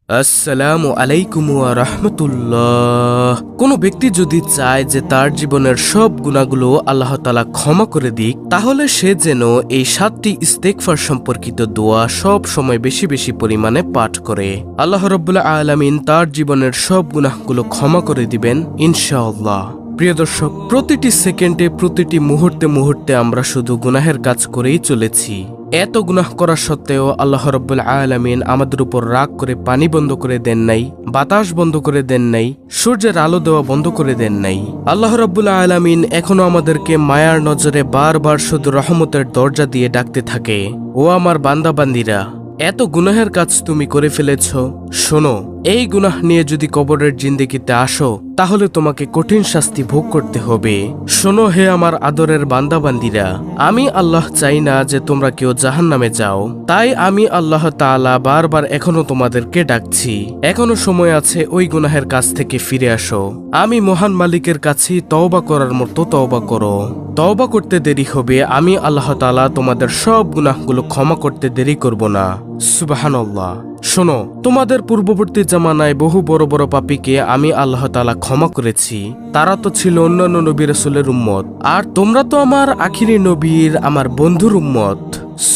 আসসালামু আলাইকুম ওয়া রাহমাতুল্লাহ। কোনো ব্যক্তি যদি চায় যে তার জীবনের সব গুনাহগুলো আল্লাহ তাআলা ক্ষমা করে দিক, তাহলে সে যেন এই 7টি ইস্তেগফার সম্পর্কিত দোয়া সব সময় বেশি বেশি পরিমাণে পাঠ করে। আল্লাহ রাব্বুল আলামিন তার জীবনের সব গুনাহগুলো ক্ষমা করে দিবেন ইনশাআল্লাহ। প্রিয় দর্শক, প্রতিটি সেকেন্ডে প্রতিটি মুহূর্তে মুহূর্তে আমরা শুধু গুনাহের কাজ করেই চলেছি। এত গুনাহ করা সত্ত্বেও আল্লাহ রাব্বুল আলামিন আমাদের উপর রাগ করে পানি বন্ধ করে দেন নাই, বাতাস বন্ধ করে দেন নাই, সূর্যের আলো দেওয়া বন্ধ করে দেন নাই। আল্লাহ রাব্বুল আলামিন এখনো আমাদেরকে মায়ার নজরে বারবার শুধু রহমতের দরজা দিয়ে ডাকতে থাকে, ও আমার বান্দা বান্দিরা, এত গুনাহের কাজ তুমি করে ফেলেছ, শোনো, এই গুনাহ নিয়ে যদি কবরের জিন্দেগিতে আসো তাহলে তোমাকে কঠিন শাস্তি ভোগ করতে হবে। শোনো হে আমার আদরের বান্দাবান্দিরা, আমি আল্লাহ চাই না যে তোমরা কেউ জাহান্নামে যাও, তাই আমি আল্লাহ তাআলা বারবার এখনো তোমাদেরকে ডাকছি। এখনো সময় আছে ওই গুনাহের কাছ থেকে ফিরে আসো। আমি মহান মালিকের কাছেই তওবা করার মতো তওবা করো। তওবা করতে দেরি হবে, আমি আল্লাহ তাআলা তোমাদের সব গুনাহগুলো ক্ষমা করতে দেরি করব না। সুবহানাল্লাহ। শোনো, তোমাদের পূর্ববর্তী জামানায় বহু বড় বড় পাপীকে আমি আল্লাহ তাআলা ক্ষমা করেছি। তারা তো ছিল অন্যান্য নবী রাসূলের উম্মত, আর তোমরা তো আমার আখিরি নবীর, আমার বন্ধুর উম্মত।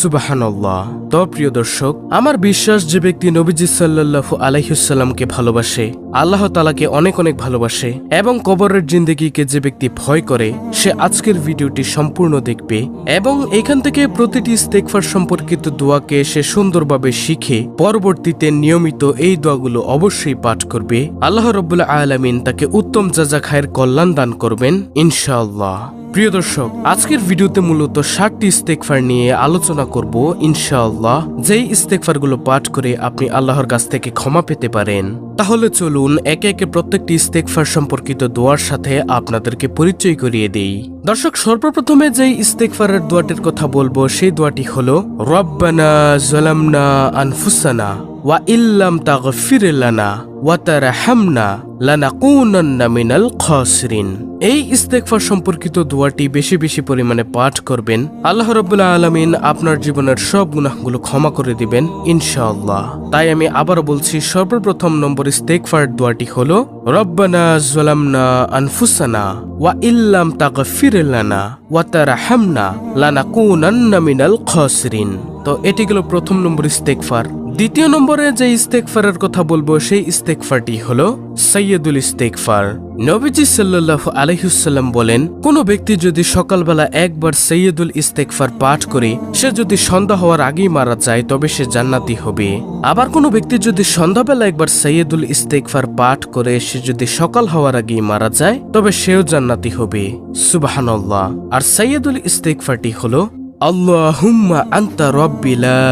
সুবহানাল্লাহ। তো প্রিয় দর্শক, আমার বিশ্বাস যে ব্যক্তি নবীজি সাল্লাল্লাহু আলাইহি ওয়াসাল্লামকে ভালোবাসে, আল্লাহ তাআলাকে অনেক অনেক ভালোবাসে এবং কবরের জিন্দেগিকে যে ব্যক্তি ভয় করে, সে আজকের ভিডিওটি সম্পূর্ণ দেখবে এবং এখান থেকে প্রতিটি ইস্তেগফার সম্পর্কিত দোয়াকে সে সুন্দরভাবে শিখে পরবর্তীতে নিয়মিত এই দোয়াগুলো অবশ্যই পাঠ করবে। আল্লাহ রাব্বুল আলামিন তাকে উত্তম জাযা খায়ের কল্যাণ দান করবেন ইনশাআল্লাহ। প্রিয় দর্শক, আজকের ভিডিওতে মূলত 7টি ইস্তেগফার নিয়ে আলোচনা করব ইনশাআল্লাহ, যেই ইস্তেগফারগুলো পাঠ করে আপনি আল্লাহর কাছ থেকে ক্ষমা পেতে পারেন। তাহলে চলুন একে একে প্রত্যেকটি ইস্তেগফার সম্পর্কিত দোয়ার সাথে আপনাদেরকে পরিচয় করিয়ে দেই। দর্শক, সর্বপ্রথমে যেই ইস্তেগফারের দোয়াটির কথা বলবো সেই দোয়াটি হলো রব্বানা যালামনা আনফুসানা ওয়া ইল্লাম তাগফির লানা ওয়া তারহামনা লানাকুনান্না মিনাল খাসিরিন। এই ইস্তেগফার সম্পর্কিত দোয়াটি বেশি বেশি পরিমাণে পাঠ করবেন। আল্লাহ রাব্বুল আলামিন আপনার জীবনের সব গুনাহগুলো ক্ষমা করে দিবেন ইনশাআল্লাহ। তাই আমি আবারও বলছি, সর্বপ্রথম নম্বর ইস্তেগফার দোয়াটি হলো রব্বানা যালামনা আনফুসানা ওয়া ইল্লাম তাগফির লানা ওয়া তারহামনা লানাকুনান্না মিনাল খাসিরিন। তো এটি হলো প্রথম নম্বর ইস্তেগফার। দ্বিতীয় নম্বরে যে ইস্তেগফারের কথা বলবো সেই ইস্তেগফারটি হলো সাইয়্যিদুল ইস্তেগফার। নবীজি সাল্লাল্লাহু আলাইহি ওয়াসাল্লাম বলেন, কোন ব্যক্তি যদি সকালবেলা একবার সাইয়্যিদুল ইস্তেগফার পাঠ করে সে যদি সন্ধ্যা হওয়ার আগেই মারা যায় তবে সে জান্নাতি হবে। আবার কোন ব্যক্তি যদি সন্ধ্যাবেলা একবার সাইয়্যিদুল ইস্তেগফার পাঠ করে সে যদি সকাল হওয়ার আগেই মারা যায় তবে সেও জান্নাতি হবে। সুবহানাল্লাহ। আর সাইয়্যিদুল ইস্তেগফারটি হলো আল্লাহুম্মা আনতা রাব্বি লা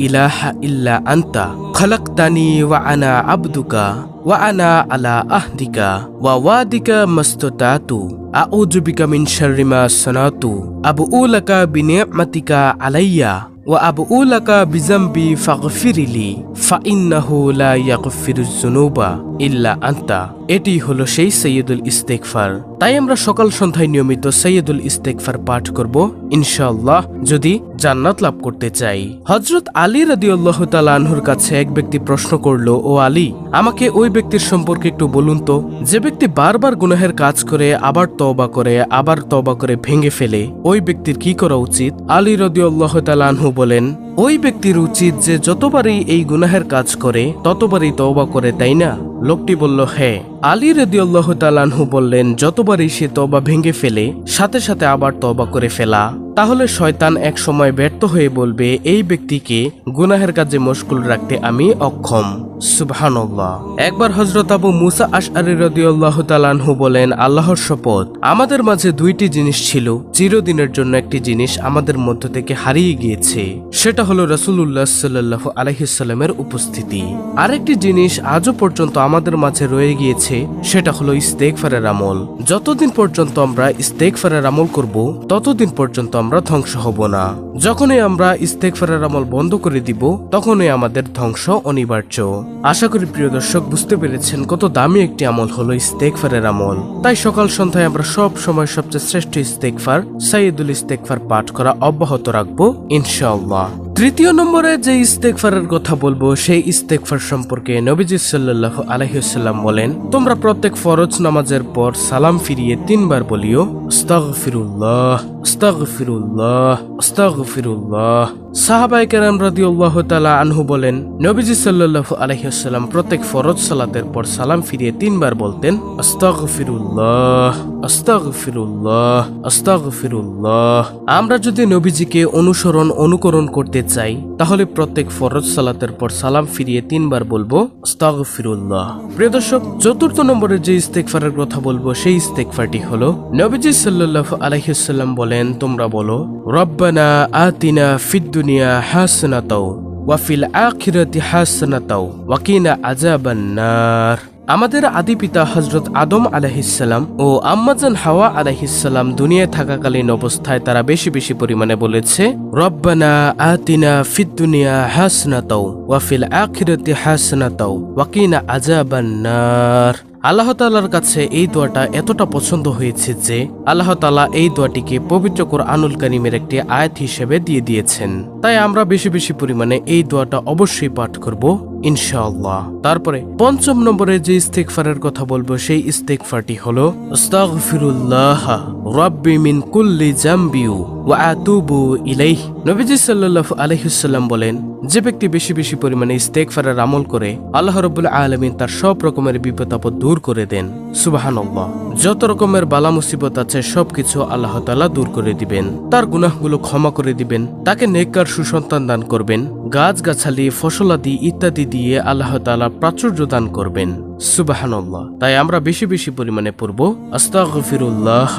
ইলাহা ইল্লা আনতা খালাকতানি ওয়া আনা আবদুকা ওয়া আনা আলা আহদিকা ওয়া ওয়াদিকা মাসতাতু আউযু বিকা মিন শাররি মা সানাতু আবউ লাকা বিনি'মাতিকা আলাইয়া ওয়া আবউ লাকা বিযামবি ফাগফিরলি ফাইন্নাহু লা ইয়াগফিরুয যুনুবা ইল্লা আনতা। এটি হলো সেই সাইয়্যিদুল ইস্তেগফার। তাই আমরা সকাল সন্ধ্যায় নিয়মিত সাইয়্যিদুল ইস্তেগফার পাঠ করব ইনশাআল্লাহ, যদি জান্নাত লাভ করতে চাই। হযরত আলী রাদিয়াল্লাহু তাআলা আনহুর কাছে এক ব্যক্তি প্রশ্ন করলো, ও আলী, আমাকে ওই ব্যক্তির সম্পর্কে একটু বলুন তো, যে ব্যক্তি বারবার গুনাহের কাজ করে আবার তওবা করে আবার তওবা করে ভেঙে ফেলে, ওই ব্যক্তির কি করা উচিত? আলী রাদিয়াল্লাহু তাআলা আনহু বলেন, ওই ব্যক্তির উচিত যে যতবারই এই গুনাহের কাজ করে ততবারই তওবা করে, তাই না? লোকটি বলল, হ্যাঁ। আলী রাদিয়াল্লাহু তাআলা আনহু বললেন, যতবারই সে তওবা ভেঙে ফেলে সাথে সাথে আবার তওবা করে ফেলা, তাহলে শয়তান এক সময় ব্যর্থ হয়ে বলবে, এই ব্যক্তিকে গুনাহের কাজে মশগুল রাখতে আমি অক্ষম। সুবহানাল্লাহ। একবার হযরত আবু মুসা আশআরী রাদিয়াল্লাহু তাআলা আনহু বলেন, আল্লাহর শপথ, আমাদের মাঝে দুইটি জিনিস ছিল, চিরদিনের জন্য একটি জিনিস আমাদের মধ্য থেকে হারিয়ে গিয়েছে, সেটা হলো রাসূলুল্লাহ সাল্লাল্লাহু আলাইহি ওয়াসাল্লামের উপস্থিতি। আরেকটি জিনিস আজও পর্যন্ত আমাদের মাঝে রয়ে গিয়েছে, সেটা হলো ইস্তেগফারের আমল। যতদিন পর্যন্ত আমরা ইস্তেগফারের আমল করব ততদিন পর্যন্ত আমরা ধ্বংস হব না। যখনই আমরা ইস্তেগফারের আমল বন্ধ করে দিব তখনই আমাদের ধ্বংস অনিবার্য। আশা করি প্রিয় দর্শক বুঝতে পেরেছেন কত দামি একটি আমল হলো ইস্তেগফারের আমল। তাই সকাল সন্ধ্যায় আমরা সব সময় সবচেয়ে শ্রেষ্ঠ ইস্তেগফার সাইয়্যিদুল ইস্তেগফার পাঠ করা অব্যাহত রাখবো ইনশাআল্লাহ। তৃতীয় নম্বরে যে ইস্তেগফারের কথা বলবো সেই ইস্তেগফার সম্পর্কে নবীজি সাল্লাল্লাহু আলাইহি ওয়াসাল্লাম বলেন, তোমরা প্রত্যেক ফরজ নামাজের পর সালাম ফিরিয়ে 3 বার বলিও, আস্তাগফিরুল্লাহ আস্তাগফিরুল্লাহ আস্তাগফিরুল্লাহ। সাহাবায়ে কেরাম রাদিয়াল্লাহু তাআলা আনহু বলেন, নবীজি সাল্লাল্লাহু আলাইহি ওয়াসাল্লাম প্রত্যেক ফরজ সালাতের পর সালাম ফিরিয়ে 3 বার বলতেন, আস্তাগফিরুল্লাহ আস্তাগফিরুল্লাহ আস্তাগফিরুল্লাহ। আমরা যদি নবীজিকে অনুকরণ করতে চাই তাহলে প্রত্যেক ফরজ সালাতের পর সালাম ফিরিয়ে 3 বার বলবো, আস্তাগফিরুল্লাহ। প্রিয় দর্শক, চতুর্থ নম্বরে যে ইস্তেগফারের কথা বলবো সেই ইস্তেগফারটি হলো, নবীজি সাল্লাল্লাহু আলাইহি ওয়াসাল্লাম বলেন, তোমরা বলো, রব্বানা আতিনা ফিদ দুনিয়া হাসানাতাও ওয়া ফিল আখিরাতি হাসানাতাও ওয়া কিনা আযাবান নার। আমাদের আদি পিতা হযরত আদম আলাইহিসসালাম ও আম্মাজান হাওয়া আলাইহিসসালাম দুনিয়ায় থাকাকালীন অবস্থায় তারা বেশি বেশি পরিমাণে বলেছে, রব্বানা আতিনা ফিদ দুনিয়া হাসানাতাও ওয়া ফিল আখিরাতি হাসানাতাও ওয়া কিনা আযাবান নার। আল্লাহ তাআলার কাছে এই দোয়াটা এতটা পছন্দ হয়েছে যে আল্লাহ তাআলা এই দোয়াটিকে পবিত্র কোরআনুল কারীমের একটি আয়াত হিসেবে দিয়ে দিয়েছেন। তাই আমরা বেশি বেশি পরিমাণে এই দোয়াটা অবশ্যই পাঠ করব ইনশাআল্লাহ। তারপরে পঞ্চম নম্বরে যে ইস্তেগফারের কথা বলবো সেই ইস্তেগফারটি হলো, আস্তাগফিরুল্লাহ রাব্বি মিন কুল্লি জামবি ওয়া আতুবু ইলাইহি। নবীজি সাল্লাল্লাহু আলাইহি ওয়াসাল্লাম বলেন, যে ব্যক্তি বেশি বেশি পরিমাণে ইস্তেগফারের আমল করে আল্লাহ রাব্বুল আলামিন তার সব রকমের বিপদ আপদ দূর করে দেন। সুবহানাল্লাহ। যত রকমের বালা মুসিবত আছে সবকিছু আল্লাহ তাআলা দূর করে দিবেন, তার গুনাহগুলো ক্ষমা করে দিবেন, তাকে নেককার সুসন্তান দান করবেন, গাছগাছালি ফসলাদি ইত্যাদি দিয়ে আল্লাহ তাআলা প্রাচুর্য দান করবেন। সুবহানাল্লাহ। তাই আমরা বেশি বেশি পরিমাণে পড়ব, আস্তাগফিরুল্লাহ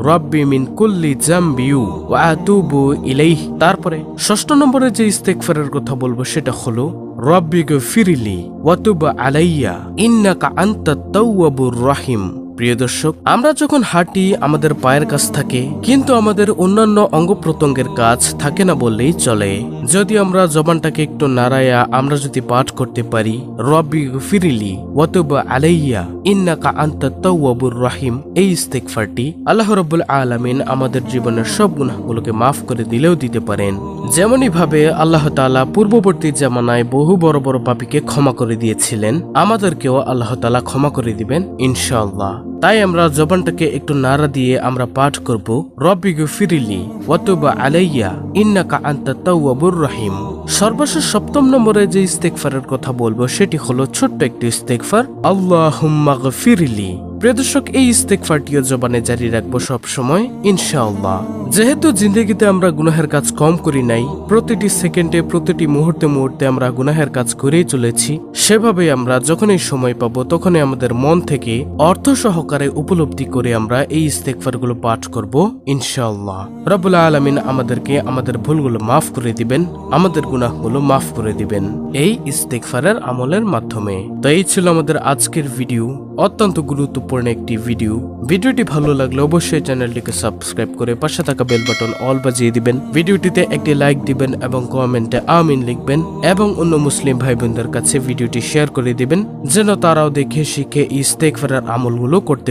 রাব্বি মিন কুল্লি জামবি ওয়া আতুবু ইলাইহি। তারপরে ষষ্ঠ নম্বরে যে ইস্তেগফারের কথা বলবো সেটা হলো, রাব্বি গফিরলি ওয়া তুব আলাইয়া ইন্নাকা আনতাত তাওয়াবুর রহিম। প্রিয় দর্শক, আমরা যখন হাঁটি আমাদের পায়ের কাজ থাকে কিন্তু আমাদের অন্যান্য অঙ্গ প্রত্যঙ্গের কাজ থাকে না বললেই চলে। যদি আমরা জবানটাকে একটু নাড়ায়া আমরা যদি পাঠ করতে পারি, রব্বি গফিরলি ওয়া তুব আলাইয়া ইন্নাকা আনতাত তাওয়াবুর রহিম, এই ইস্তেগফারটি আল্লাহ রাব্বুল আলামিন আমাদের জীবনের সব গুনাহগুলোকে মাফ করে দিলেও দিতে পারেন। যেমনই ভাবে আল্লাহ তাআলা পূর্ববর্তী জামানায় বহু বড় বড় পাপীকে ক্ষমা করে দিয়েছিলেন, আমাদেরকেও আল্লাহ তাআলা ক্ষমা করে দিবেন ইনশাআল্লাহ। তাই আমরা জবানটাকে একটু নাড়া দিয়ে আমরা পাঠ করব, রব্বি গফিরলি ওয়া তুব আলাইয়া ইন্নাকা আনতাত তাওয়াবুর রহিম। সর্বশেষ সপ্তম নম্বরে যে ইস্তেগফারের কথা বলবো সেটি হলো ছোট্ট একটি ইস্তেগফার, আল্লাহুম্মা গফিরলি। প্রিয় দর্শক, এই ইস্তেগফারটিও জবানে জারি রাখবো সব সময় ইনশাআল্লাহ। যেহেতু জিন্দেগিতে আমরা গুনাহের কাজ কম করি নাই, প্রতিটি সেকেন্ডে প্রতিটি মুহূর্তে মুহূর্তে আমরা গুনাহের কাজ করেই চলেছি, সেভাবে আমরা যখনই সময় পাবো তখনই আমাদের মন থেকে অর্থ সহকারে উপলব্ধি করে আমরা এই ইস্তেগফারগুলো পাঠ করব ইনশাআল্লাহ। রব্বুল আলামিন আমাদেরকে আমাদের ভুলগুলো মাফ করে দিবেন, আমাদের গুনাহগুলো মাফ করে দিবেন এই ইস্তেগফারের আমলের মাধ্যমে। তো এই ছিল আমাদের আজকের ভিডিও, অত্যন্ত গুরুত্বপূর্ণ একটি ভিডিও। ভিডিওটি ভালো লাগলে অবশ্যই চ্যানেলটিকে সাবস্ক্রাইব করে পাশে থাকা বেল বাটন অল বাজিয়ে দিবেন, ভিডিওটিতে একটি লাইক দিবেন এবং কমেন্টে আমিন লিখবেন এবং অন্য মুসলিম ভাই বোনদের কাছে ভিডিওটি শেয়ার করে দিবেন যেন তারাও দেখে শিখে ইস্তেগফারের আমলগুলো করতে